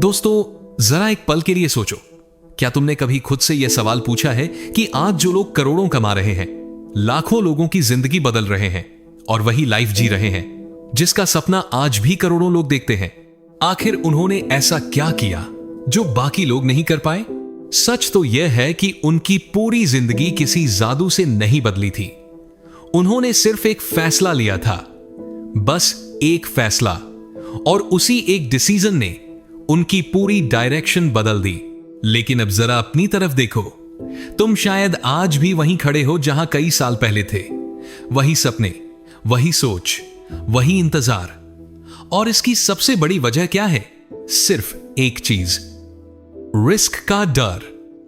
दोस्तों, जरा एक पल के लिए सोचो, क्या तुमने कभी खुद से यह सवाल पूछा है कि आज जो लोग करोड़ों कमा रहे हैं, लाखों लोगों की जिंदगी बदल रहे हैं और वही लाइफ जी रहे हैं जिसका सपना आज भी करोड़ों लोग देखते हैं, आखिर उन्होंने ऐसा क्या किया जो बाकी लोग नहीं कर पाए? सच तो यह है कि उनकी पूरी जिंदगी किसी जादू से नहीं बदली थी। उन्होंने सिर्फ एक फैसला लिया था, बस एक फैसला, और उसी एक डिसीजन ने उनकी पूरी डायरेक्शन बदल दी। लेकिन अब जरा अपनी तरफ देखो, तुम शायद आज भी वहीं खड़े हो जहां कई साल पहले थे। वही सपने, वही सोच, वही इंतजार। और इसकी सबसे बड़ी वजह क्या है? सिर्फ एक चीज, रिस्क का डर।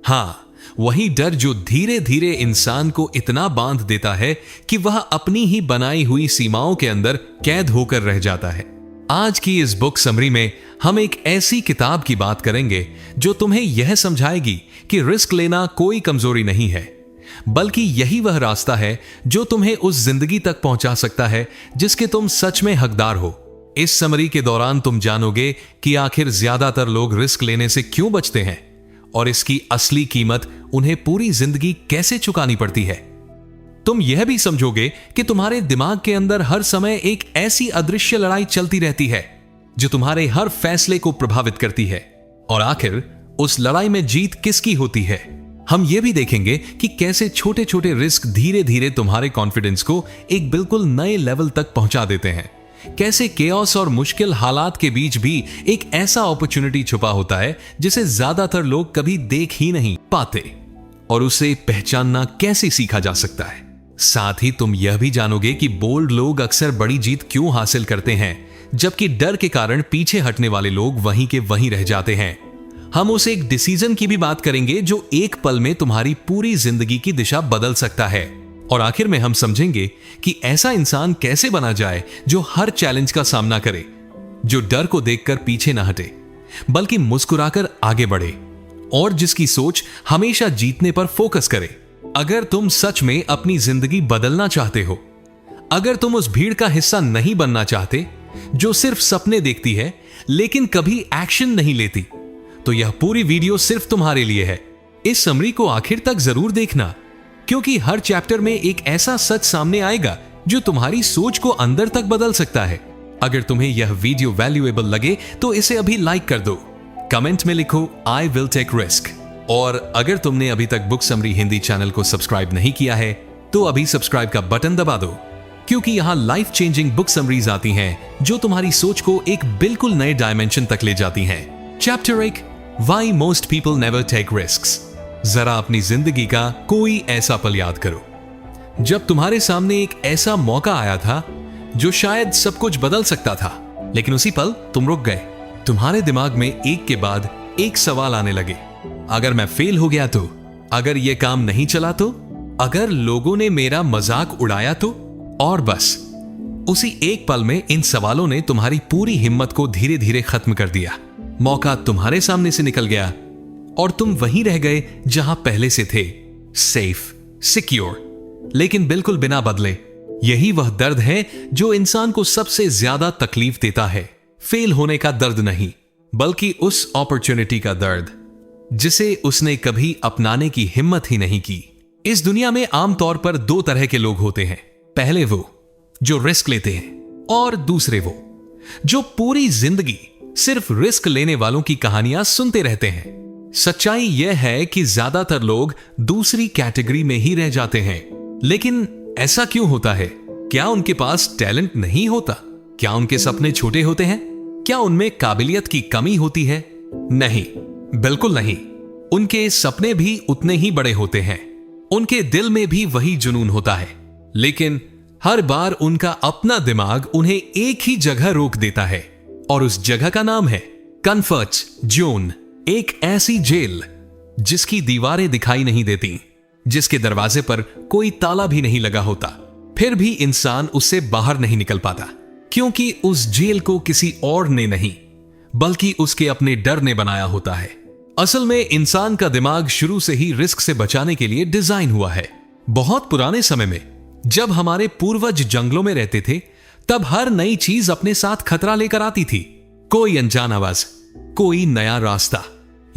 हां, वही डर जो धीरे धीरे इंसान को इतना बांध देता है कि वह अपनी ही बनाई हुई सीमाओं के अंदर कैद होकर रह जाता है। आज की इस बुक समरी में हम एक ऐसी किताब की बात करेंगे जो तुम्हें यह समझाएगी कि रिस्क लेना कोई कमजोरी नहीं है, बल्कि यही वह रास्ता है जो तुम्हें उस जिंदगी तक पहुंचा सकता है जिसके तुम सच में हकदार हो। इस समरी के दौरान तुम जानोगे कि आखिर ज्यादातर लोग रिस्क लेने से क्यों बचते हैं और इसकी असली कीमत उन्हें पूरी जिंदगी कैसे चुकानी पड़ती है। तुम यह भी समझोगे कि तुम्हारे दिमाग के अंदर हर समय एक ऐसी अदृश्य लड़ाई चलती रहती है जो तुम्हारे हर फैसले को प्रभावित करती है, और आखिर उस लड़ाई में जीत किसकी होती है। हम यह भी देखेंगे कि कैसे छोटे छोटे रिस्क धीरे धीरे तुम्हारे कॉन्फिडेंस को एक बिल्कुल नए लेवल तक पहुंचा देते हैं। कैसे केओस और मुश्किल हालात के बीच भी एक ऐसा अपॉर्चुनिटी छुपा होता है जिसे ज्यादातर लोग कभी देख ही नहीं पाते, और उसे पहचानना कैसे सीखा जा सकता है। साथ ही तुम यह भी जानोगे कि बोल्ड लोग अक्सर बड़ी जीत क्यों हासिल करते हैं, जबकि डर के कारण पीछे हटने वाले लोग वहीं के वहीं रह जाते हैं। हम उस एक डिसीजन की भी बात करेंगे जो एक पल में तुम्हारी पूरी जिंदगी की दिशा बदल सकता है। और आखिर में हम समझेंगे कि ऐसा इंसान कैसे बना जाए जो हर चैलेंज का सामना करे, जो डर को देखकर पीछे न हटे बल्कि मुस्कुराकर आगे बढ़े, और जिसकी सोच हमेशा जीतने पर फोकस करे। अगर तुम सच में अपनी जिंदगी बदलना चाहते हो, अगर तुम उस भीड़ का हिस्सा नहीं बनना चाहते जो सिर्फ सपने देखती है लेकिन कभी एक्शन नहीं लेती, तो यह पूरी वीडियो सिर्फ तुम्हारे लिए है। इस समरी को आखिर तक जरूर देखना, क्योंकि हर चैप्टर में एक ऐसा सच सामने आएगा जो तुम्हारी सोच को अंदर तक बदल सकता है। अगर तुम्हें यह वीडियो वैल्यूएबल लगे तो इसे अभी लाइक कर दो, कमेंट में लिखो आई विल टेक रिस्क। और अगर तुमने अभी तक बुक समरी हिंदी चैनल को सब्सक्राइब नहीं किया है तो अभी सब्सक्राइब का बटन दबा दो, क्योंकि यहां लाइफ चेंजिंग बुक समरीज आती हैं जो तुम्हारी सोच को एक बिल्कुल नए डायमेंशन तक ले जाती हैं। Chapter 1, why most people never take risks. जरा अपनी जिंदगी का कोई ऐसा पल याद करो जब तुम्हारे सामने एक ऐसा मौका आया था जो शायद सब कुछ बदल सकता था, लेकिन उसी पल तुम रुक गए। तुम्हारे दिमाग में एक के बाद एक सवाल आने लगे। अगर मैं फेल हो गया तो, अगर यह काम नहीं चला तो, अगर लोगों ने मेरा मजाक उड़ाया तो, और बस उसी एक पल में इन सवालों ने तुम्हारी पूरी हिम्मत को धीरे धीरे खत्म कर दिया। मौका तुम्हारे सामने से निकल गया और तुम वहीं रह गए जहां पहले से थे, सेफ, सिक्योर, लेकिन बिल्कुल बिना बदले। यही वह दर्द है जो इंसान को सबसे ज्यादा तकलीफ देता है। फेल होने का दर्द नहीं, बल्कि उस अपॉर्चुनिटी का दर्द जिसे उसने कभी अपनाने की हिम्मत ही नहीं की। इस दुनिया में आमतौर पर दो तरह के लोग होते हैं। पहले वो जो रिस्क लेते हैं, और दूसरे वो जो पूरी जिंदगी सिर्फ रिस्क लेने वालों की कहानियां सुनते रहते हैं। सच्चाई यह है कि ज्यादातर लोग दूसरी कैटेगरी में ही रह जाते हैं। लेकिन ऐसा क्यों होता है? क्या उनके पास टैलेंट नहीं होता? क्या उनके सपने छोटे होते हैं? क्या उनमें काबिलियत की कमी होती है? नहीं, बिल्कुल नहीं। उनके सपने भी उतने ही बड़े होते हैं, उनके दिल में भी वही जुनून होता है, लेकिन हर बार उनका अपना दिमाग उन्हें एक ही जगह रोक देता है, और उस जगह का नाम है कंफर्ट जोन। एक ऐसी जेल जिसकी दीवारें दिखाई नहीं देती, जिसके दरवाजे पर कोई ताला भी नहीं लगा होता, फिर भी इंसान उससे बाहर नहीं निकल पाता, क्योंकि उस जेल को किसी और ने नहीं बल्कि उसके अपने डर ने बनाया होता है। असल में इंसान का दिमाग शुरू से ही रिस्क से बचाने के लिए डिजाइन हुआ है। बहुत पुराने समय में जब हमारे पूर्वज जंगलों में रहते थे, तब हर नई चीज अपने साथ खतरा लेकर आती थी। कोई अनजान आवाज, कोई नया रास्ता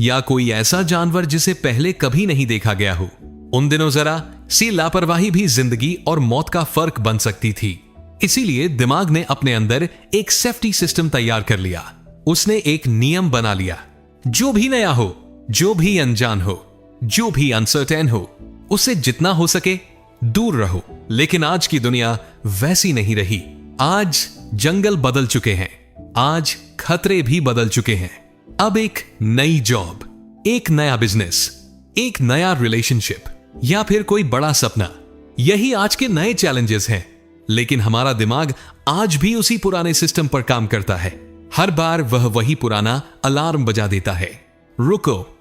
या कोई ऐसा जानवर जिसे पहले कभी नहीं देखा गया हो। उन दिनों जरा सी लापरवाही भी जिंदगी और मौत का फर्क बन सकती थी। इसीलिए दिमाग ने अपने अंदर एक सेफ्टी सिस्टम तैयार कर लिया। उसने एक नियम बना लिया, जो भी नया हो, जो भी अनजान हो, जो भी अनसर्टेन हो, उससे जितना हो सके दूर रहो। लेकिन आज की दुनिया वैसी नहीं रही। आज जंगल बदल चुके हैं, आज खतरे भी बदल चुके हैं। अब एक नई जॉब, एक नया बिजनेस, एक नया रिलेशनशिप या फिर कोई बड़ा सपना, यही आज के नए चैलेंजेस हैं। लेकिन हमारा दिमाग आज भी उसी पुराने सिस्टम पर काम करता है। हर बार वह वही पुराना अलार्म बजा देता है, रुको,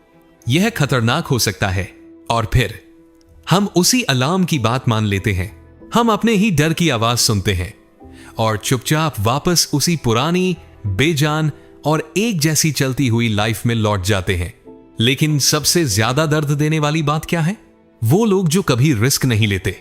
यह खतरनाक हो सकता है। और फिर हम उसी अलार्म की बात मान लेते हैं। हम अपने ही डर की आवाज सुनते हैं और चुपचाप वापस उसी पुरानी, बेजान और एक जैसी चलती हुई लाइफ में लौट जाते हैं। लेकिन सबसे ज्यादा दर्द देने वाली बात क्या है? वो लोग जो कभी रिस्क नहीं लेते।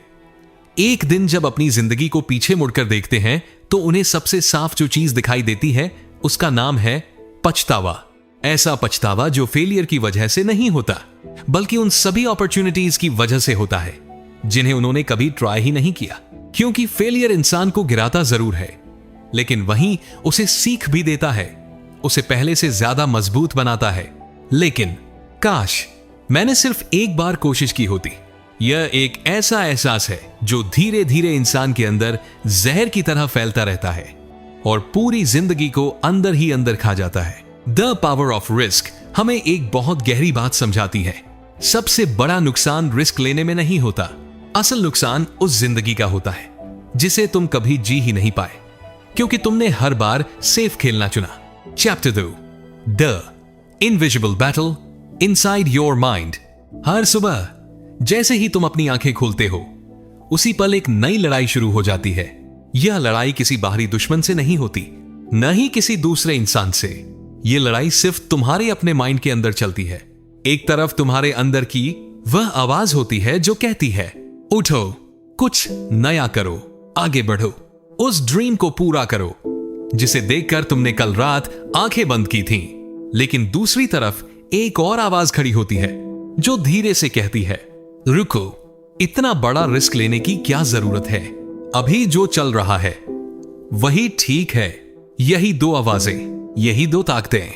एक दिन जब अपनी जिंदगी को पीछे मुड़कर देखते हैं तो उन्हें सबसे साफ जो चीज दिखाई देती है उसका नाम है पछतावा। ऐसा पछतावा जो फेलियर की वजह से नहीं होता, बल्कि उन सभी अपॉर्चुनिटीज की वजह से होता है जिन्हें उन्होंने कभी ट्राई ही नहीं किया। क्योंकि फेलियर इंसान को गिराता जरूर है, लेकिन वहीं उसे सीख भी देता है, उसे पहले से ज्यादा मजबूत बनाता है। लेकिन काश मैंने सिर्फ एक बार कोशिश की होती। यह एक ऐसा एहसास है जो धीरे धीरे इंसान के अंदर जहर की तरह फैलता रहता है और पूरी जिंदगी को अंदर ही अंदर खा जाता है। द पावर ऑफ रिस्क हमें एक बहुत गहरी बात समझाती है। सबसे बड़ा नुकसान रिस्क लेने में नहीं होता, असल नुकसान उस जिंदगी का होता है जिसे तुम कभी जी ही नहीं पाए, क्योंकि तुमने हर बार सेफ खेलना चुना। Chapter 2, the invisible battle inside your mind. हर सुबह जैसे ही तुम अपनी आंखें खोलते हो, उसी पल एक नई लड़ाई शुरू हो जाती है। यह लड़ाई किसी बाहरी दुश्मन से नहीं होती, न ही किसी दूसरे इंसान से। यह लड़ाई सिर्फ तुम्हारे अपने माइंड के अंदर चलती है। एक तरफ तुम्हारे अंदर की वह आवाज होती है जो कहती है, उठो, कुछ नया करो, आगे बढ़ो, उस ड्रीम को पूरा करो जिसे देखकर तुमने कल रात आंखें बंद की थीं। लेकिन दूसरी तरफ एक और आवाज खड़ी होती है जो धीरे से कहती है, रुको, इतना बड़ा रिस्क लेने की क्या जरूरत है? अभी जो चल रहा है वही ठीक है। यही दो आवाजें, यही दो ताकतें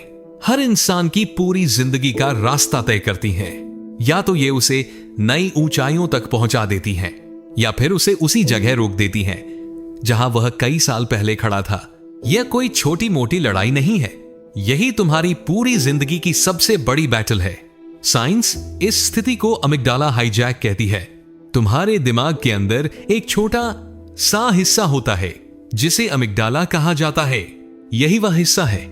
हर इंसान की पूरी जिंदगी का रास्ता तय करती हैं। या तो ये उसे नई ऊंचाइयों तक पहुंचा देती हैं, या फिर उसे उसी जगह रोक देती हैं जहां वह कई साल पहले खड़ा था। यह कोई छोटी मोटी लड़ाई नहीं है, यही तुम्हारी पूरी जिंदगी की सबसे बड़ी बैटल है। साइंस इस स्थिति को अमिगडाला हाईजैक कहती है। तुम्हारे दिमाग के अंदर एक छोटा सा हिस्सा होता है जिसे अमिगडाला कहा जाता है। यही वह हिस्सा है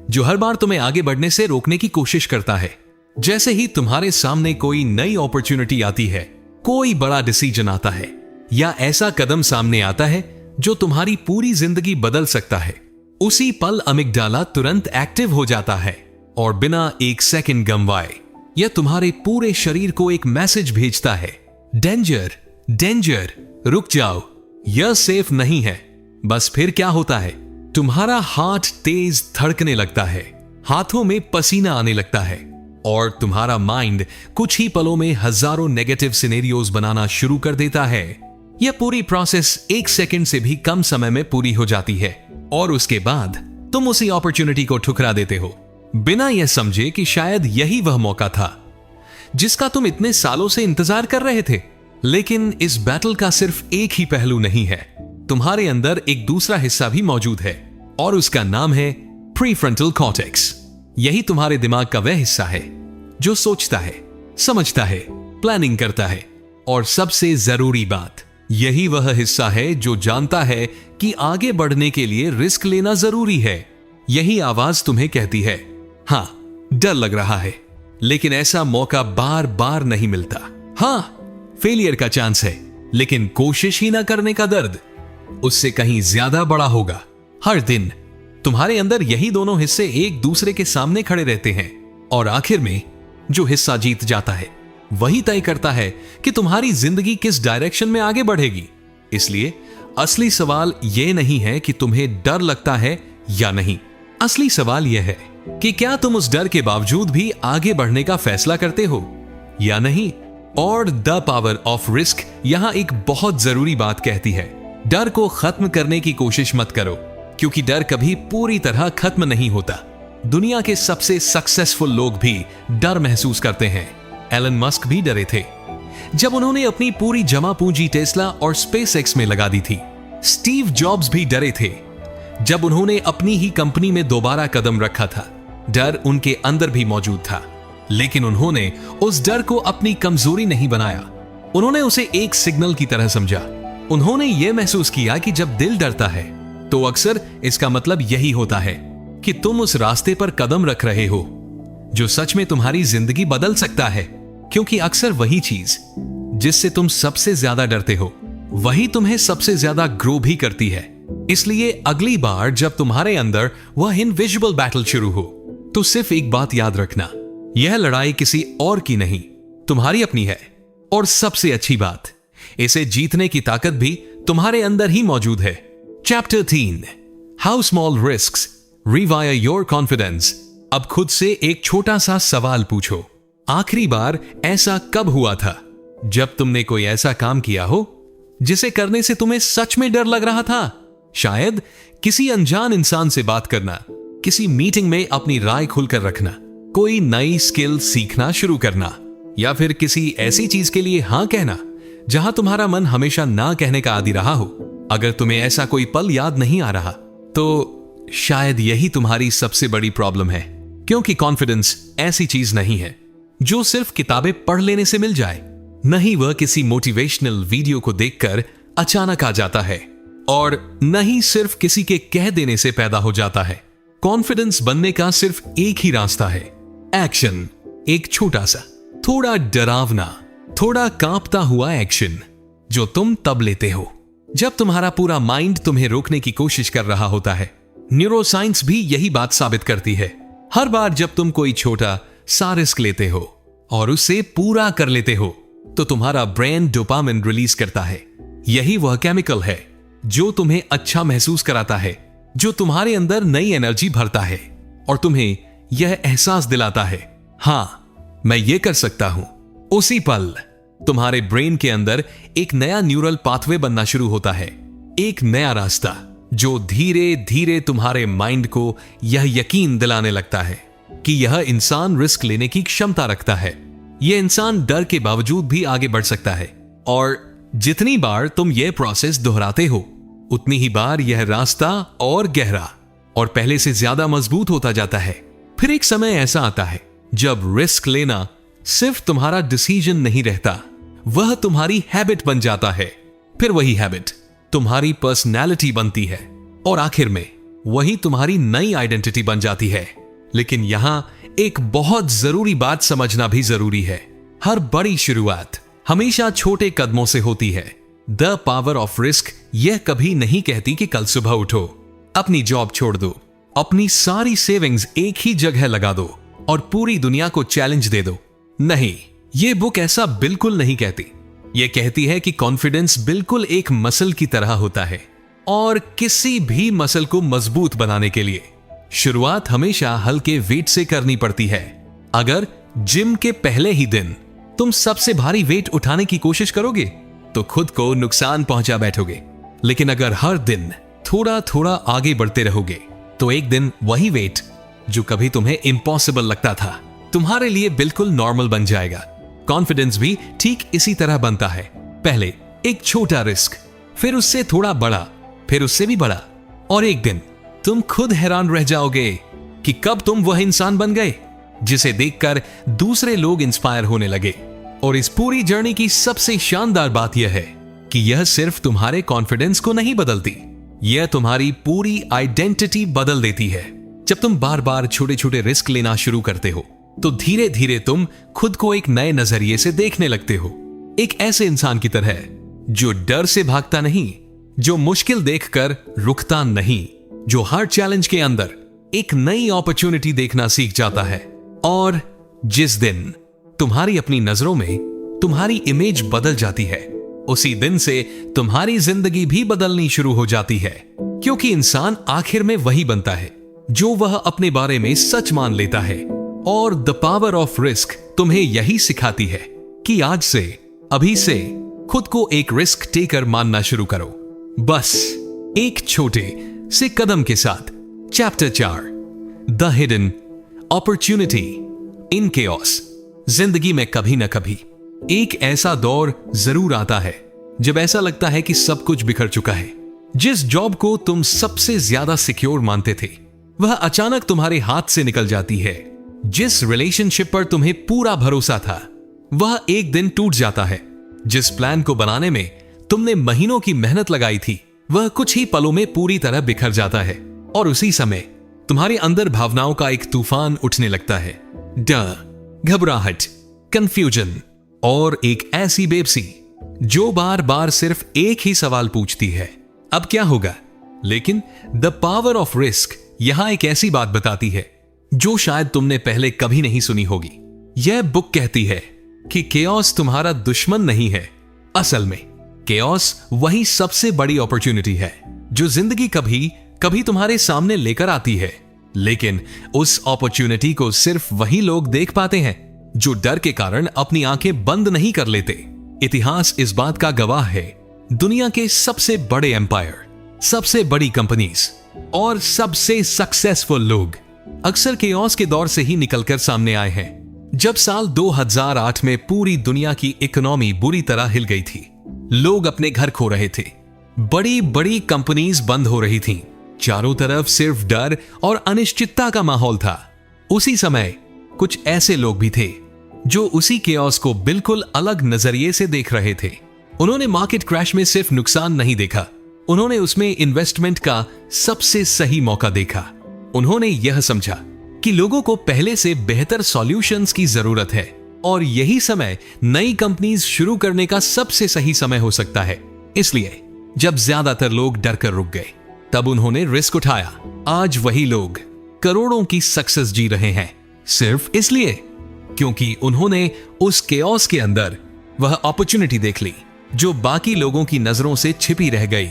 जो हर बार तुम्हें आगे बढ़ने से रोकने की कोशिश करता है। जैसे ही तुम्हारे सामने कोई नई अपॉर्चुनिटी आती है, कोई बड़ा डिसीजन आता है, या ऐसा कदम सामने आता है जो तुम्हारी पूरी जिंदगी बदल सकता है, उसी पल अमिगडाला तुरंत एक्टिव हो जाता है और बिना एक सेकंड गंवाए यह तुम्हारे पूरे शरीर को एक मैसेज भेजता है, डेंजर, डेंजर, रुक जाओ, यह सेफ नहीं है। बस फिर क्या होता है? तुम्हारा हार्ट तेज धड़कने लगता है, हाथों में पसीना आने लगता है और तुम्हारा माइंड कुछ ही पलों में हजारों नेगेटिव सिनेरियोज बनाना शुरू कर देता है। यह पूरी प्रोसेस 1 सेकंड से भी कम समय में पूरी हो जाती है और उसके बाद तुम उसी अपॉर्चुनिटी को ठुकरा देते हो, बिना यह समझे कि शायद यही वह मौका था जिसका तुम इतने सालों से इंतजार कर रहे थे। लेकिन इस बैटल का सिर्फ एक ही पहलू नहीं है, तुम्हारे अंदर एक दूसरा हिस्सा भी मौजूद है और उसका नाम है प्रीफ्रंटल कॉर्टेक्स। यही तुम्हारे दिमाग का वह हिस्सा है जो सोचता है, समझता है, प्लानिंग करता है और सबसे जरूरी बात, यही वह हिस्सा है जो जानता है कि आगे बढ़ने के लिए रिस्क लेना जरूरी है। यही आवाज तुम्हें कहती है, हां, डर लग रहा है, लेकिन ऐसा मौका बार बार नहीं मिलता। हां, फेलियर का चांस है, लेकिन कोशिश ही ना करने का दर्द उससे कहीं ज्यादा बड़ा होगा। हर दिन तुम्हारे अंदर यही दोनों हिस्से एक दूसरे के सामने खड़े रहते हैं और आखिर में जो हिस्सा जीत जाता है वही तय करता है कि तुम्हारी जिंदगी किस डायरेक्शन में आगे बढ़ेगी। इसलिए असली सवाल यह नहीं है कि तुम्हें डर लगता है या नहीं, असली सवाल यह है कि क्या तुम उस डर के बावजूद भी आगे बढ़ने का फैसला करते हो या नहीं। और द पावर ऑफ रिस्क यहां एक बहुत जरूरी बात कहती है, डर को खत्म करने की कोशिश मत करो, क्योंकि डर कभी पूरी तरह खत्म नहीं होता। दुनिया के सबसे सक्सेसफुल लोग भी डर महसूस करते हैं। एलन मस्क भी डरे थे जब उन्होंने अपनी पूरी जमा पूंजी टेस्ला और स्पेसएक्स में लगा दी थी। स्टीव जॉब्स भी डरे थे जब उन्होंने अपनी ही कंपनी में दोबारा कदम रखा था। डर उनके अंदर भी मौजूद था, लेकिन उन्होंने उस डर को अपनी कमजोरी नहीं बनाया। उन्होंने उसे एक सिग्नल की तरह समझा। उन्होंने यह महसूस किया कि जब दिल डरता है तो अक्सर इसका मतलब यही होता है कि तुम उस रास्ते पर कदम रख रहे हो जो सच में तुम्हारी जिंदगी बदल सकता है, क्योंकि अक्सर वही चीज जिससे तुम सबसे ज्यादा डरते हो वही तुम्हें सबसे ज्यादा ग्रो भी करती है। इसलिए अगली बार जब तुम्हारे अंदर वह इनविजिबल बैटल शुरू हो तो सिर्फ एक बात याद रखना, यह लड़ाई किसी और की नहीं, तुम्हारी अपनी है। और सबसे अच्छी बात, इसे जीतने की ताकत भी तुम्हारे अंदर ही मौजूद है। Chapter 3, how small risks rewire your confidence. अब खुद से एक छोटा सा सवाल पूछो, आखिरी बार ऐसा कब हुआ था जब तुमने कोई ऐसा काम किया हो जिसे करने से तुम्हें सच में डर लग रहा था। शायद किसी अनजान इंसान से बात करना, किसी मीटिंग में अपनी राय खुलकर रखना, कोई नई स्किल सीखना शुरू करना, या फिर किसी ऐसी चीज के लिए हां कहना जहां तुम्हारा मन हमेशा ना कहने का आदी रहा हो। अगर तुम्हें ऐसा कोई पल याद नहीं आ रहा तो शायद यही तुम्हारी सबसे बड़ी प्रॉब्लम है, क्योंकि कॉन्फिडेंस ऐसी चीज नहीं है जो सिर्फ किताबें पढ़ लेने से मिल जाए। नहीं वह किसी मोटिवेशनल वीडियो को देखकर अचानक आ जाता है, और नहीं सिर्फ किसी के कह देने से पैदा हो जाता है। कॉन्फिडेंस बनने का सिर्फ एक ही रास्ता है, एक्शन। एक छोटा सा, थोड़ा डरावना, थोड़ा कांपता हुआ एक्शन जो तुम तब लेते हो जब तुम्हारा पूरा माइंड तुम्हें रोकने की कोशिश कर रहा होता है। न्यूरोसाइंस भी यही बात साबित करती है। हर बार जब तुम कोई छोटा सा रिस्क लेते हो और उसे पूरा कर लेते हो तो तुम्हारा ब्रेन डोपामिन रिलीज करता है। यही वह केमिकल है जो तुम्हें अच्छा महसूस कराता है, जो तुम्हारे अंदर नई एनर्जी भरता है और तुम्हें यह एहसास दिलाता है, हां मैं ये कर सकता हूं। उसी पल तुम्हारे ब्रेन के अंदर एक नया न्यूरल पाथवे बनना शुरू होता है, एक नया रास्ता जो धीरे धीरे तुम्हारे माइंड को यह यकीन दिलाने लगता है कि यह इंसान रिस्क लेने की क्षमता रखता है। यह इंसान डर के बावजूद भी आगे बढ़ सकता है। और जितनी बार तुम यह प्रोसेस दोहराते हो उतनी ही बार यह रास्ता और गहरा और पहले से ज्यादा मजबूत होता जाता है। फिर एक समय ऐसा आता है जब रिस्क लेना सिर्फ तुम्हारा डिसीजन नहीं रहता, वह तुम्हारी हैबिट बन जाता है। फिर वही हैबिट तुम्हारी पर्सनैलिटी बनती है और आखिर में वही तुम्हारी नई आइडेंटिटी बन जाती है। लेकिन यहां एक बहुत जरूरी बात समझना भी जरूरी है, हर बड़ी शुरुआत हमेशा छोटे कदमों से होती है। द पावर ऑफ रिस्क यह कभी नहीं कहती कि कल सुबह उठो, अपनी जॉब छोड़ दो, अपनी सारी सेविंग्स एक ही जगह लगा दो और पूरी दुनिया को चैलेंज दे दो। नहीं, यह बुक ऐसा बिल्कुल नहीं कहती। यह कहती है कि कॉन्फिडेंस बिल्कुल एक मसल की तरह होता है और किसी भी मसल को मजबूत बनाने के लिए शुरुआत हमेशा हल्के वेट से करनी पड़ती है। अगर जिम के पहले ही दिन तुम सबसे भारी वेट उठाने की कोशिश करोगे तो खुद को नुकसान पहुंचा बैठोगे। लेकिन अगर हर दिन थोड़ा थोड़ा आगे बढ़ते रहोगे तो एक दिन वही वेट जो कभी तुम्हें इम्पॉसिबल लगता था तुम्हारे लिए बिल्कुल नॉर्मल बन जाएगा। कॉन्फिडेंस भी ठीक इसी तरह बनता है। पहले एक छोटा रिस्क, फिर उससे थोड़ा बड़ा, फिर उससे भी बड़ा, और एक दिन तुम खुद हैरान रह जाओगे कि कब तुम वह इंसान बन गए जिसे देखकर दूसरे लोग इंस्पायर होने लगे। और इस पूरी जर्नी की सबसे शानदार बात यह है कि यह सिर्फ तुम्हारे कॉन्फिडेंस को नहीं बदलती, यह तुम्हारी पूरी आइडेंटिटी बदल देती है। जब तुम बार बार छोटे छोटे रिस्क लेना शुरू करते हो तो धीरे धीरे तुम खुद को एक नए नजरिए से देखने लगते हो, एक ऐसे इंसान की तरह जो डर से भागता नहीं, जो मुश्किल देखकर रुकता नहीं, जो हर चैलेंज के अंदर एक नई अपॉर्चुनिटी देखना सीख जाता है। और जिस दिन तुम्हारी अपनी नजरों में तुम्हारी इमेज बदल जाती है उसी दिन से तुम्हारी जिंदगी भी बदलनी शुरू हो जाती है, क्योंकि इंसान आखिर में वही बनता है जो वह अपने बारे में सच मान लेता है। और द पावर ऑफ रिस्क तुम्हें यही सिखाती है कि आज से, अभी से खुद को एक रिस्क टेकर मानना शुरू करो, बस एक छोटे से कदम के साथ। Chapter 4, the hidden opportunity in chaos. जिंदगी में कभी ना कभी एक ऐसा दौर जरूर आता है जब ऐसा लगता है कि सब कुछ बिखर चुका है। जिस जॉब को तुम सबसे ज्यादा सिक्योर मानते थे वह अचानक तुम्हारे हाथ से निकल जाती है। जिस रिलेशनशिप पर तुम्हें पूरा भरोसा था वह एक दिन टूट जाता है। जिस प्लान को बनाने में तुमने महीनों की मेहनत लगाई थी वह कुछ ही पलों में पूरी तरह बिखर जाता है। और उसी समय तुम्हारे अंदर भावनाओं का एक तूफान उठने लगता है। डर, घबराहट, कंफ्यूजन और एक ऐसी बेबसी जो बार बार सिर्फ एक ही सवाल पूछती है, अब क्या होगा। लेकिन द पावर ऑफ रिस्क यहां एक ऐसी बात बताती है जो शायद तुमने पहले कभी नहीं सुनी होगी। यह बुक कहती है कि केओस तुम्हारा दुश्मन नहीं है। असल में केओस वही सबसे बड़ी अपॉर्चुनिटी है जो जिंदगी कभी कभी तुम्हारे सामने लेकर आती है। लेकिन उस अपॉर्चुनिटी को सिर्फ वही लोग देख पाते हैं जो डर के कारण अपनी आंखें बंद नहीं कर लेते। इतिहास इस बात का गवाह है। दुनिया के सबसे बड़े एम्पायर, सबसे बड़ी कंपनीज और सबसे सक्सेसफुल लोग अक्सर केओस के दौर से ही निकलकर सामने आए हैं। जब साल 2008 में पूरी दुनिया की इकोनॉमी बुरी तरह हिल गई थी, लोग अपने घर खो रहे थे, बड़ी बड़ी कंपनीज बंद हो रही थीं, चारों तरफ सिर्फ डर और अनिश्चितता का माहौल था। उसी समय कुछ ऐसे लोग भी थे जो उसी केओस को बिल्कुल अलग नजरिए से देख रहे थे। उन्होंने मार्केट क्रैश में सिर्फ नुकसान नहीं देखा, उन्होंने उसमें इन्वेस्टमेंट का सबसे सही मौका देखा। उन्होंने यह समझा कि लोगों को पहले से बेहतर सॉल्यूशंस की जरूरत है और यही समय नई कंपनीज शुरू करने का सबसे सही समय हो सकता है। इसलिए जब ज्यादातर लोग डर कर रुक गए तब उन्होंने रिस्क उठाया। आज वही लोग करोड़ों की सक्सेस जी रहे हैं सिर्फ इसलिए क्योंकि उन्होंने उस केओस के अंदर वह अपॉर्चुनिटी देख ली जो बाकी लोगों की नजरों से छिपी रह गई।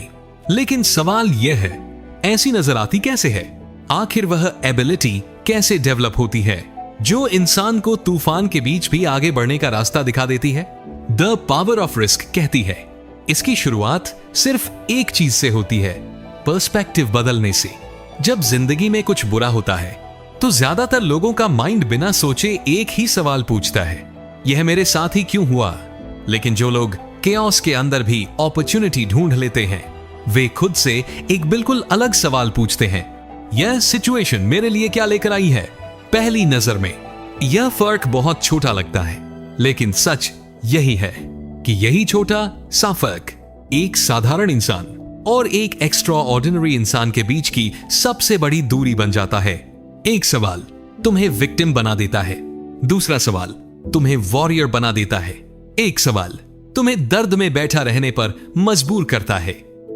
लेकिन सवाल यह है, ऐसी नजर आती कैसे है? आखिर वह एबिलिटी कैसे डेवलप होती है जो इंसान को तूफान के बीच भी आगे बढ़ने का रास्ता दिखा देती है? द पावर ऑफ रिस्क कहती है इसकी शुरुआत सिर्फ एक चीज से होती है, पर्सपेक्टिव बदलने से। जब जिंदगी में कुछ बुरा होता है तो ज्यादातर लोगों का माइंड बिना सोचे एक ही सवाल पूछता है, यह मेरे साथ ही क्यों हुआ? लेकिन जो लोग केओस के अंदर भी अपॉर्चुनिटी ढूंढ लेते हैं वे खुद से एक बिल्कुल अलग सवाल पूछते हैं, यह सिचुएशन मेरे लिए क्या लेकर आई है? पहली नजर में यह फर्क बहुत छोटा लगता है, लेकिन सच यही है कि यही छोटा सा फर्क एक साधारण इंसान और एक एक्स्ट्रा ऑर्डिनरी इंसान के बीच की सबसे बड़ी दूरी बन जाता है। एक सवाल तुम्हें विक्टिम बना देता है, दूसरा सवाल तुम्हें वॉरियर बना देता है। एक सवाल तुम्हें दर्द में बैठा रहने पर मजबूर करता है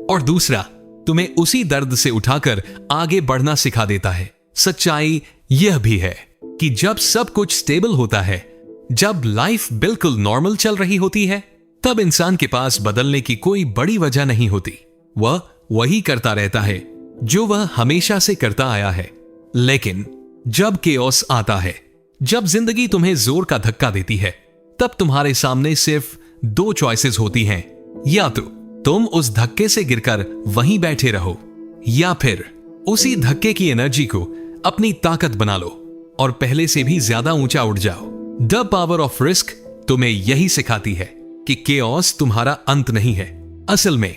और दूसरा तुम्हें उसी दर्द से उठाकर आगे बढ़ना सिखा देता है। सच्चाई यह भी है कि जब सब कुछ स्टेबल होता है, जब लाइफ बिल्कुल नॉर्मल चल रही होती है, तब इंसान के पास बदलने की कोई बड़ी वजह नहीं होती। वह वही करता रहता है जो वह हमेशा से करता आया है। लेकिन जब केओस आता है, जब जिंदगी तुम्हें जोर का धक्का देती है, तब तुम्हारे सामने सिर्फ दो चॉइसेस होती हैं। या तो तुम उस धक्के से गिरकर वहीं बैठे रहो या फिर उसी धक्के की एनर्जी को अपनी ताकत बना लो और पहले से भी ज्यादा ऊंचा उड़ जाओ। द पावर ऑफ रिस्क तुम्हें यही सिखाती है कि केओस तुम्हारा अंत नहीं है, असल में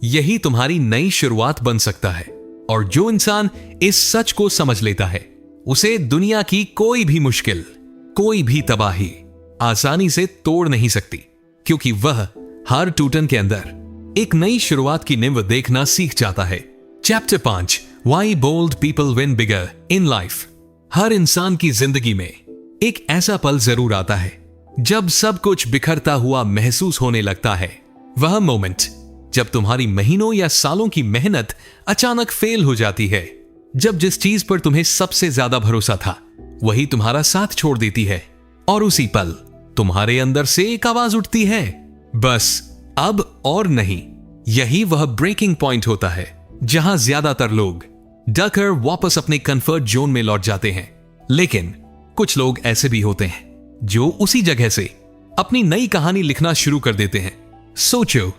यही तुम्हारी नई शुरुआत बन सकता है। और जो इंसान इस सच को समझ लेता है उसे दुनिया की कोई भी मुश्किल, कोई भी तबाही आसानी से तोड़ नहीं सकती, क्योंकि वह हर टूटन के अंदर एक नई शुरुआत की नींव देखना सीख जाता है। Chapter 5, why bold people win bigger in life. हर इंसान की जिंदगी में एक ऐसा पल जरूर आता है जब सब कुछ बिखरता हुआ महसूस होने लगता है। वह मोमेंट जब तुम्हारी महीनों या सालों की मेहनत अचानक फेल हो जाती है, जब जिस चीज पर तुम्हें सबसे ज्यादा भरोसा था वही तुम्हारा साथ छोड़ देती है, और उसी पल तुम्हारे अंदर से एक आवाज उठती है, बस अब और नहीं। यही वह ब्रेकिंग पॉइंट होता है जहां ज्यादातर लोग डकर वापस अपने कंफर्ट जोन में लौट जाते हैं। लेकिन कुछ लोग ऐसे भी होते हैं जो उसी जगह से अपनी नई कहानी लिखना शुरू कर देते हैं। सोचो,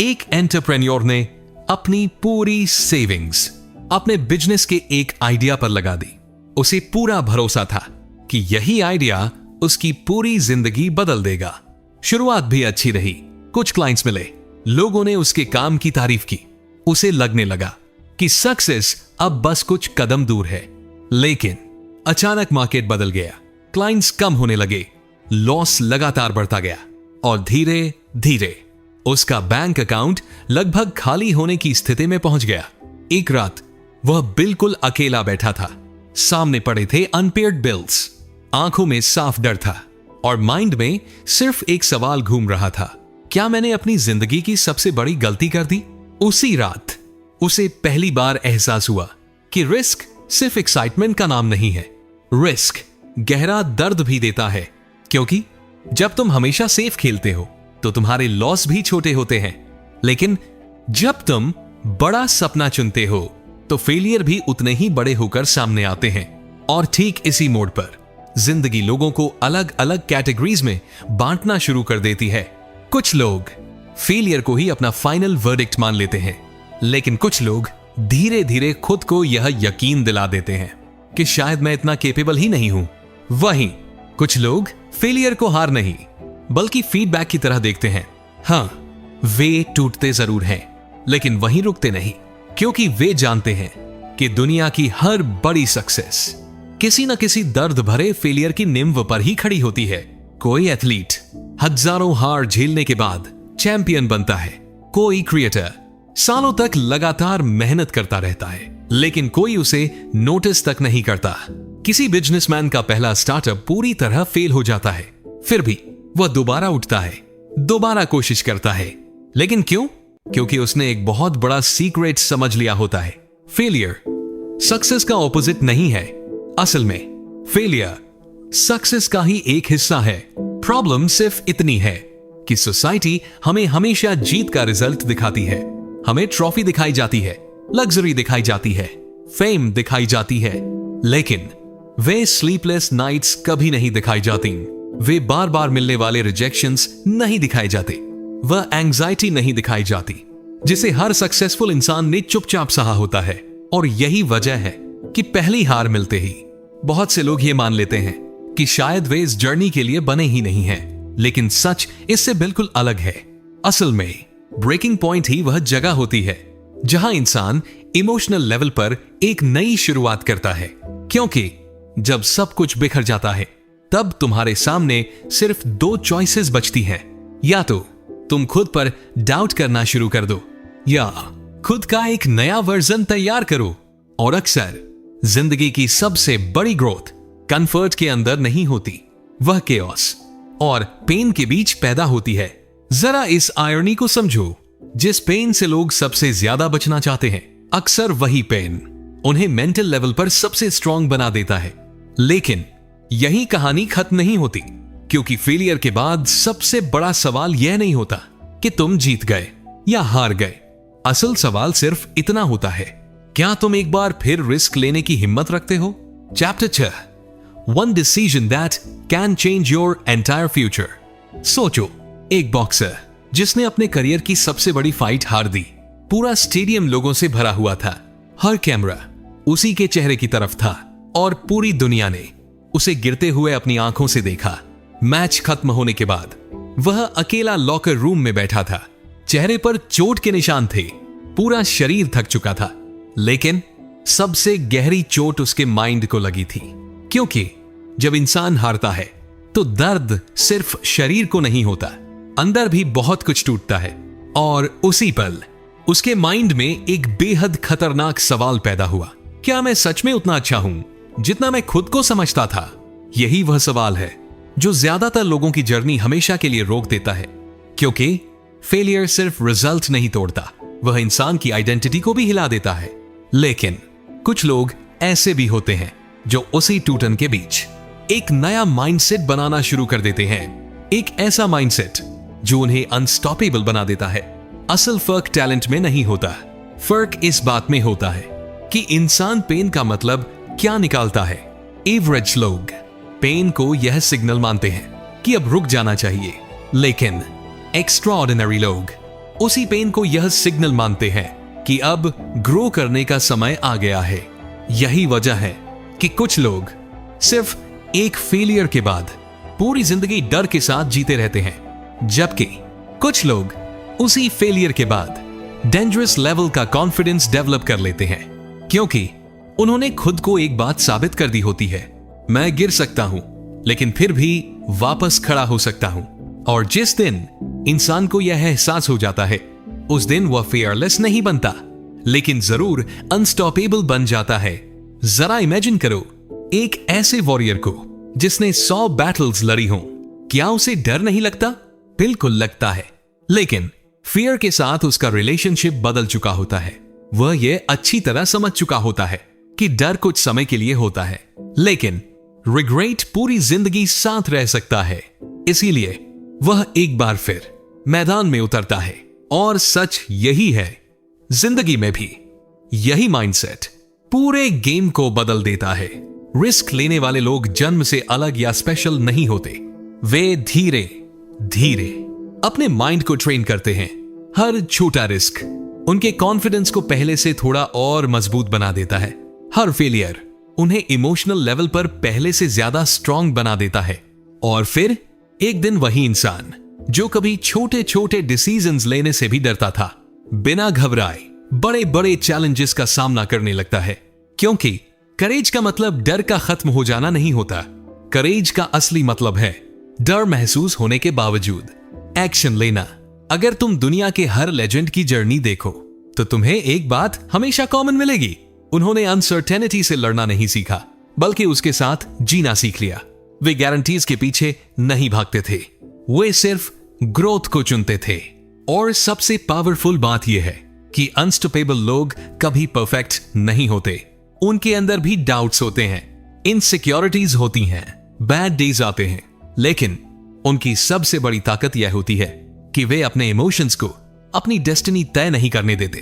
एक एंटरप्रेन्योर ने अपनी पूरी सेविंग्स अपने बिजनेस के एक आइडिया पर लगा दी। उसे पूरा भरोसा था कि यही आइडिया उसकी पूरी जिंदगी बदल देगा। शुरुआत भी अच्छी रही, कुछ क्लाइंट्स मिले, लोगों ने उसके काम की तारीफ की। उसे लगने लगा कि सक्सेस अब बस कुछ कदम दूर है। लेकिन अचानक मार्केट बदल गया, क्लाइंट्स कम होने लगे, लॉस लगातार बढ़ता गया और धीरे धीरे उसका बैंक अकाउंट लगभग खाली होने की स्थिति में पहुंच गया। एक रात वह बिल्कुल अकेला बैठा था। सामने पड़े थे अनपेड बिल्स, आंखों में साफ डर था और माइंड में सिर्फ एक सवाल घूम रहा था, क्या मैंने अपनी जिंदगी की सबसे बड़ी गलती कर दी? उसी रात उसे पहली बार एहसास हुआ कि रिस्क सिर्फ एक्साइटमेंट का नाम नहीं है, रिस्क गहरा दर्द भी देता है। क्योंकि जब तुम हमेशा सेफ खेलते हो तो तुम्हारे लॉस भी छोटे होते हैं, लेकिन जब तुम बड़ा सपना चुनते हो तो फेलियर भी उतने ही बड़े होकर सामने आते हैं। और ठीक इसी मोड़ पर जिंदगी लोगों को अलग अलग कैटेगरीज में बांटना शुरू कर देती है। कुछ लोग फेलियर को ही अपना फाइनल वर्डिक्ट मान लेते हैं, लेकिन कुछ लोग धीरे धीरे खुद को यह यकीन दिला देते हैं कि शायद मैं इतना केपेबल ही नहीं हूं। वहीं कुछ लोग फेलियर को हार नहीं बल्कि फीडबैक की तरह देखते हैं। हां, वे टूटते जरूर हैं, लेकिन वहीं रुकते नहीं, क्योंकि वे जानते हैं कि दुनिया की हर बड़ी सक्सेस किसी न किसी दर्द भरे फेलियर की नींव पर ही खड़ी होती है। कोई एथलीट हजारों हार झेलने के बाद चैंपियन बनता है, कोई क्रिएटर सालों तक लगातार मेहनत करता रहता है, लेकिन कोई उसे नोटिस तक नहीं करता। किसी बिजनेसमैन का पहला स्टार्टअप पूरी तरह फेल हो जाता है, फिर भी वह दोबारा उठता है, दोबारा कोशिश करता है। लेकिन क्यों? क्योंकि उसने एक बहुत बड़ा सीक्रेट समझ लिया होता है। फेलियर सक्सेस का ऑपोजिट नहीं है। असल में फेलियर सक्सेस का ही एक हिस्सा है। प्रॉब्लम सिर्फ इतनी है कि सोसाइटी हमें हमेशा जीत का रिजल्ट दिखाती है। हमें ट्रॉफी दिखाई जाती है, लग्जरी दिखाई जाती है, फेम दिखाई जाती है, लेकिन वे स्लीपलेस नाइट्स कभी नहीं दिखाई जाती। वे बार बार मिलने वाले रिजेक्शंस नहीं दिखाए जाते, वह एंजाइटी नहीं दिखाई जाती जिसे हर सक्सेसफुल इंसान ने चुपचाप सहा होता है। और यही वजह है कि पहली हार मिलते ही बहुत से लोग ये मान लेते हैं कि शायद वे इस जर्नी के लिए बने ही नहीं हैं। लेकिन सच इससे बिल्कुल अलग है। असल में ब्रेकिंग पॉइंट ही वह जगह होती है जहां इंसान इमोशनल लेवल पर एक नई शुरुआत करता है। क्योंकि जब सब कुछ बिखर जाता है तब तुम्हारे सामने सिर्फ दो चॉइसेस बचती हैं। या तो तुम खुद पर डाउट करना शुरू कर दो या खुद का एक नया वर्जन तैयार करो। और अक्सर जिंदगी की सबसे बड़ी ग्रोथ कंफर्ट के अंदर नहीं होती, वह केओस और पेन के बीच पैदा होती है। जरा इस आयरनी को समझो, जिस पेन से लोग सबसे ज्यादा बचना चाहते हैं, अक्सर वही पेन उन्हें मेंटल लेवल पर सबसे स्ट्रांग बना देता है। लेकिन यही कहानी खत्म नहीं होती, क्योंकि फेलियर के बाद सबसे बड़ा सवाल यह नहीं होता कि तुम जीत गए या हार गए। असल सवाल सिर्फ इतना होता है, क्या तुम एक बार फिर रिस्क लेने की हिम्मत रखते हो? Chapter 6, one decision that can change your entire future. सोचो, एक बॉक्सर जिसने अपने करियर की सबसे बड़ी फाइट हार दी। पूरा स्टेडियम लोगों से भरा हुआ था, हर कैमरा उसी के चेहरे की तरफ था और पूरी दुनिया ने उसे गिरते हुए अपनी आंखों से देखा। मैच खत्म होने के बाद वह अकेला लॉकर रूम में बैठा था। चेहरे पर चोट के निशान थे, पूरा शरीर थक चुका था, लेकिन सबसे गहरी चोट उसके माइंड को लगी थी। क्योंकि जब इंसान हारता है तो दर्द सिर्फ शरीर को नहीं होता, अंदर भी बहुत कुछ टूटता है। और उसी पल उसके माइंड में एक बेहद खतरनाक सवाल पैदा हुआ, क्या मैं सच में उतना अच्छा हूं जितना मैं खुद को समझता था? यही वह सवाल है जो ज्यादातर लोगों की जर्नी हमेशा के लिए रोक देता है। क्योंकि फेलियर सिर्फ रिजल्ट नहीं तोड़ता, वह इंसान की आइडेंटिटी को भी हिला देता है। लेकिन कुछ लोग ऐसे भी होते हैं जो उसी टूटन के बीच एक नया माइंडसेट बनाना शुरू कर देते हैं। एक ऐसा माइंडसेट जो उन्हें अनस्टॉपेबल बना देता है। असल फर्क टैलेंट में नहीं होता, फर्क इस बात में होता है कि इंसान पेन का मतलब क्या निकालता है। एवरेज लोग पेन को यह सिग्नल मानते हैं कि अब रुक जाना चाहिए, लेकिन एक्स्ट्राऑर्डिनरी लोग उसी पेन को यह सिग्नल मानते हैं कि अब ग्रो करने का समय आ गया है। यही वजह है कि कुछ लोग सिर्फ एक फेलियर के बाद पूरी जिंदगी डर के साथ जीते रहते हैं, जबकि कुछ लोग उसी फेलियर के बाद डेंजरस लेवल का कॉन्फिडेंस डेवलप कर लेते हैं, क्योंकि उन्होंने खुद को एक बात साबित कर दी होती है, मैं गिर सकता हूं लेकिन फिर भी वापस खड़ा हो सकता हूं। और जिस दिन इंसान को यह एहसास हो जाता है, उस दिन वह फियरलेस नहीं बनता, लेकिन जरूर अनस्टॉपेबल बन जाता है। जरा इमेजिन करो एक ऐसे वॉरियर को जिसने 100 बैटल्स लड़ी हों, क्या उसे डर नहीं लगता? बिल्कुल लगता है, लेकिन फियर के साथ उसका रिलेशनशिप बदल चुका होता है। वह यह अच्छी तरह समझ चुका होता है कि डर कुछ समय के लिए होता है, लेकिन रिग्रेट पूरी जिंदगी साथ रह सकता है। इसीलिए वह एक बार फिर मैदान में उतरता है। और सच यही है, जिंदगी में भी यही माइंडसेट पूरे गेम को बदल देता है। रिस्क लेने वाले लोग जन्म से अलग या स्पेशल नहीं होते। वे धीरे धीरे अपने माइंड को ट्रेन करते हैं। हर छोटा रिस्क उनके कॉन्फिडेंस को पहले से थोड़ा और मजबूत बना देता है। हर फेलियर उन्हें इमोशनल लेवल पर पहले से ज्यादा स्ट्रांग बना देता है। और फिर एक दिन वही इंसान जो कभी छोटे छोटे डिसीजंस लेने से भी डरता था, बिना घबराए बड़े बड़े चैलेंजेस का सामना करने लगता है। क्योंकि करेज का मतलब डर का खत्म हो जाना नहीं होता। करेज का असली मतलब है डर महसूस होने के बावजूद एक्शन लेना। अगर तुम दुनिया के हर लेजेंड की जर्नी देखो तो तुम्हें एक बात हमेशा कॉमन मिलेगी, उन्होंने अनसर्टेनिटी से लड़ना नहीं सीखा, बल्कि उसके साथ जीना सीख लिया। वे गारंटीज के पीछे नहीं भागते थे, वे सिर्फ ग्रोथ को चुनते थे। और सबसे पावरफुल बात यह है कि अनस्टॉपेबल लोग कभी परफेक्ट नहीं होते। उनके अंदर भी डाउट्स होते हैं, इनसिक्योरिटीज होती हैं, बैड डेज आते हैं, लेकिन उनकी सबसे बड़ी ताकत यह होती है कि वे अपने इमोशंस को अपनी डेस्टिनी तय नहीं करने देते।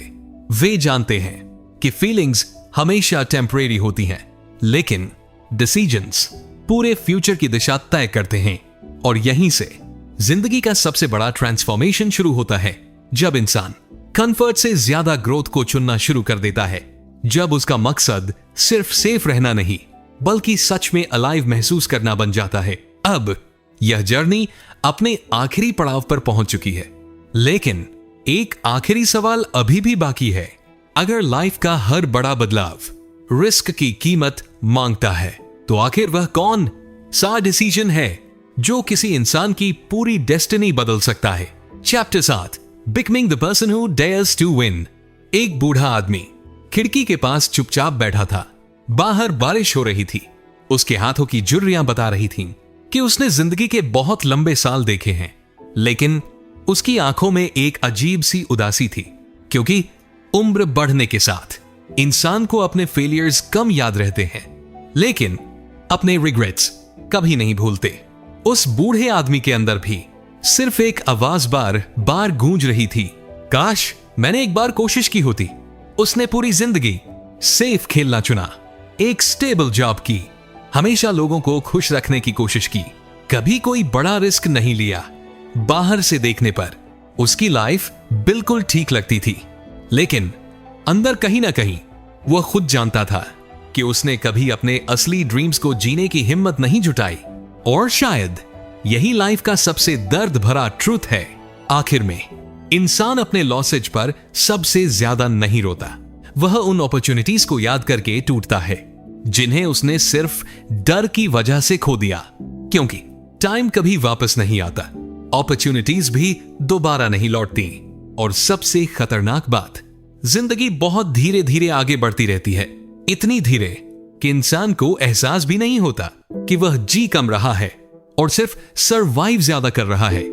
वे जानते हैं कि फीलिंग्स हमेशा टेम्परेरी होती हैं, लेकिन डिसीजंस पूरे फ्यूचर की दिशा तय करते हैं। और यहीं से जिंदगी का सबसे बड़ा ट्रांसफॉर्मेशन शुरू होता है, जब इंसान कंफर्ट से ज्यादा ग्रोथ को चुनना शुरू कर देता है। जब उसका मकसद सिर्फ सेफ रहना नहीं, बल्कि सच में अलाइव महसूस करना बन जाता है। अब यह जर्नी अपने आखिरी पड़ाव पर पहुंच चुकी है, लेकिन एक आखिरी सवाल अभी भी बाकी है। अगर लाइफ का हर बड़ा बदलाव रिस्क की कीमत मांगता है, तो आखिर वह कौन सा डिसीजन है जो किसी इंसान की पूरी डेस्टिनी बदल सकता है? Chapter 7, becoming the person who dares to win. एक बूढ़ा आदमी खिड़की के पास चुपचाप बैठा था। बाहर बारिश हो रही थी। उसके हाथों की झुर्रियां बता रही थीं कि उसने जिंदगी के बहुत लंबे साल देखे हैं, लेकिन उसकी आंखों में एक अजीब सी उदासी थी, क्योंकि उम्र बढ़ने के साथ इंसान को अपने फेलियर्स कम याद रहते हैं, लेकिन अपने रिग्रेट्स कभी नहीं भूलते। उस बूढ़े आदमी के अंदर भी सिर्फ एक आवाज बार बार गूंज रही थी, काश मैंने एक बार कोशिश की होती। उसने पूरी जिंदगी सेफ खेलना चुना, एक स्टेबल जॉब की, हमेशा लोगों को खुश रखने की कोशिश की, कभी कोई बड़ा रिस्क नहीं लिया। बाहर से देखने पर उसकी लाइफ बिल्कुल ठीक लगती थी, लेकिन अंदर कहीं ना कहीं वह खुद जानता था कि उसने कभी अपने असली ड्रीम्स को जीने की हिम्मत नहीं जुटाई। और शायद यही लाइफ का सबसे दर्द भरा ट्रूथ है। आखिर में इंसान अपने लॉसेज पर सबसे ज्यादा नहीं रोता, वह उन अपॉर्चुनिटीज को याद करके टूटता है जिन्हें उसने सिर्फ डर की वजह से खो दिया। क्योंकि टाइम कभी वापस नहीं आता, अपॉर्चुनिटीज भी दोबारा नहीं लौटती, और सबसे खतरनाक बात, जिंदगी बहुत धीरे धीरे आगे बढ़ती रहती है, इतनी धीरे कि इंसान को एहसास भी नहीं होता कि वह जी कम रहा है और सिर्फ सरवाइव ज्यादा कर रहा है।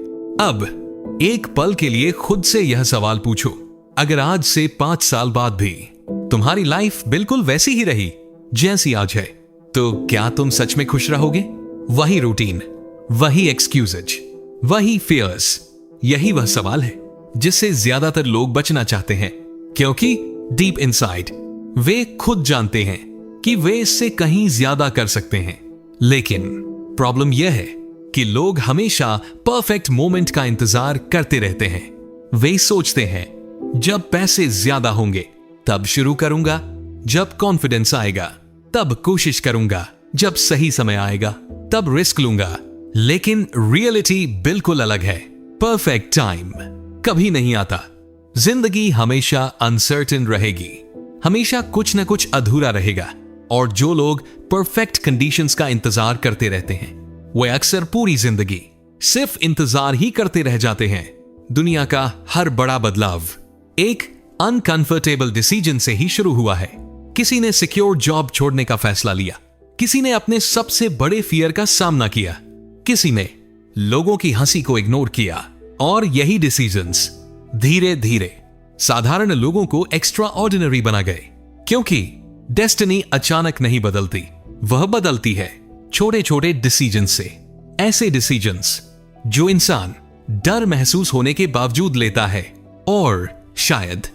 अब एक पल के लिए खुद से यह सवाल पूछो, अगर आज से 5 साल बाद भी तुम्हारी लाइफ बिल्कुल वैसी ही रही जैसी आज है, तो क्या तुम सच में खुश रहोगे? वही रूटीन, वही एक्सक्यूजेज, वही फियर्स, यही वह सवाल है जिससे ज्यादातर लोग बचना चाहते हैं, क्योंकि डीप इनसाइड वे खुद जानते हैं कि वे इससे कहीं ज्यादा कर सकते हैं, लेकिन प्रॉब्लम यह है कि लोग हमेशा परफेक्ट मोमेंट का इंतजार करते रहते हैं। वे सोचते हैं जब पैसे ज्यादा होंगे तब शुरू करूंगा, जब कॉन्फिडेंस आएगा तब कोशिश करूंगा, जब सही समय आएगा तब रिस्क लूंगा। लेकिन रियलिटी बिल्कुल अलग है। परफेक्ट टाइम कभी नहीं आता। जिंदगी हमेशा अनसर्टेन रहेगी, हमेशा कुछ न कुछ अधूरा रहेगा। और जो लोग परफेक्ट कंडीशंस का इंतजार करते रहते हैं वे अक्सर पूरी जिंदगी सिर्फ इंतजार ही करते रह जाते हैं। दुनिया का हर बड़ा बदलाव एक अनकंफर्टेबल डिसीजन से ही शुरू हुआ है। किसी ने सिक्योर जॉब छोड़ने का फैसला लिया, किसी ने अपने सबसे बड़े फियर का सामना किया, किसी ने लोगों की हंसी को इग्नोर किया। और यही डिसीजंस धीरे धीरे साधारण लोगों को एक्स्ट्रा ऑर्डिनरी बना गए। क्योंकि डेस्टिनी अचानक नहीं बदलती, वह बदलती है छोटे छोटे डिसीजंस से। ऐसे डिसीजंस जो इंसान डर महसूस होने के बावजूद लेता है। और शायद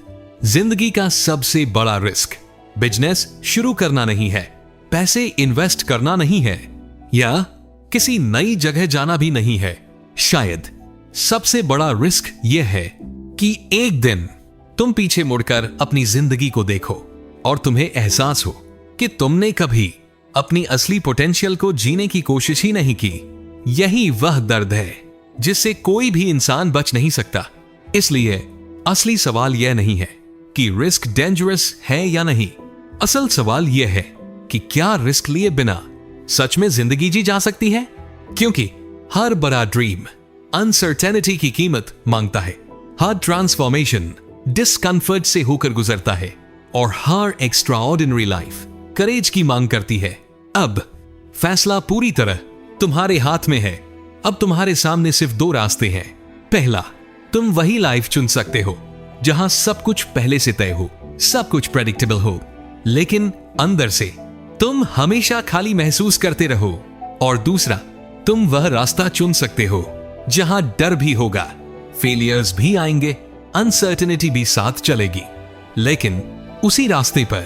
जिंदगी का सबसे बड़ा रिस्क बिजनेस शुरू करना नहीं है, पैसे इन्वेस्ट करना नहीं है, या किसी नई जगह जाना भी नहीं है। शायद सबसे बड़ा रिस्क यह है कि एक दिन तुम पीछे मुड़कर अपनी जिंदगी को देखो और तुम्हें एहसास हो कि तुमने कभी अपनी असली पोटेंशियल को जीने की कोशिश ही नहीं की। यही वह दर्द है जिससे कोई भी इंसान बच नहीं सकता। इसलिए असली सवाल यह नहीं है कि रिस्क डेंजरस है या नहीं। असल सवाल यह है कि क्या रिस्क लिए बिना सच में जिंदगी जी जा सकती है। क्योंकि हर बड़ा ड्रीम अनसर्टेनिटी की कीमत मांगता है, हर ट्रांसफॉर्मेशन डिस्कंफर्ट से होकर गुजरता है, और हर एक्स्ट्रा ऑर्डिनरी लाइफ करेज की मांग करती है। अब फैसला पूरी तरह तुम्हारे हाथ में है। अब तुम्हारे सामने सिर्फ दो रास्ते हैं। पहला, तुम वही लाइफ चुन सकते हो जहां सब कुछ पहले से तय हो, सब कुछ प्रेडिक्टेबल हो, लेकिन अंदर से तुम हमेशा खाली महसूस करते रहो। और दूसरा, तुम वह रास्ता चुन सकते हो जहां डर भी होगा, फेलियर्स भी आएंगे, अनसर्टेनिटी भी साथ चलेगी, लेकिन उसी रास्ते पर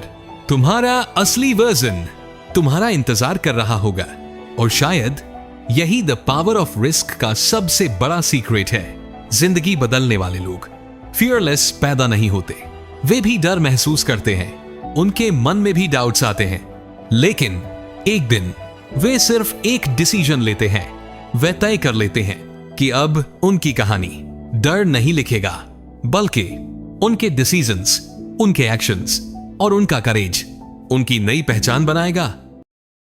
तुम्हारा असली वर्जन तुम्हारा इंतजार कर रहा होगा। और शायद यही द पावर ऑफ रिस्क का सबसे बड़ा सीक्रेट है। जिंदगी बदलने वाले लोग फियरलेस पैदा नहीं होते। वे भी डर महसूस करते हैं, उनके मन में भी डाउट्स आते हैं, लेकिन एक दिन वे सिर्फ एक डिसीजन लेते हैं। वे तय कर लेते हैं कि अब उनकी कहानी डर नहीं लिखेगा, बल्कि उनके डिसीजंस, उनके एक्शंस और उनका करेज उनकी नई पहचान बनाएगा।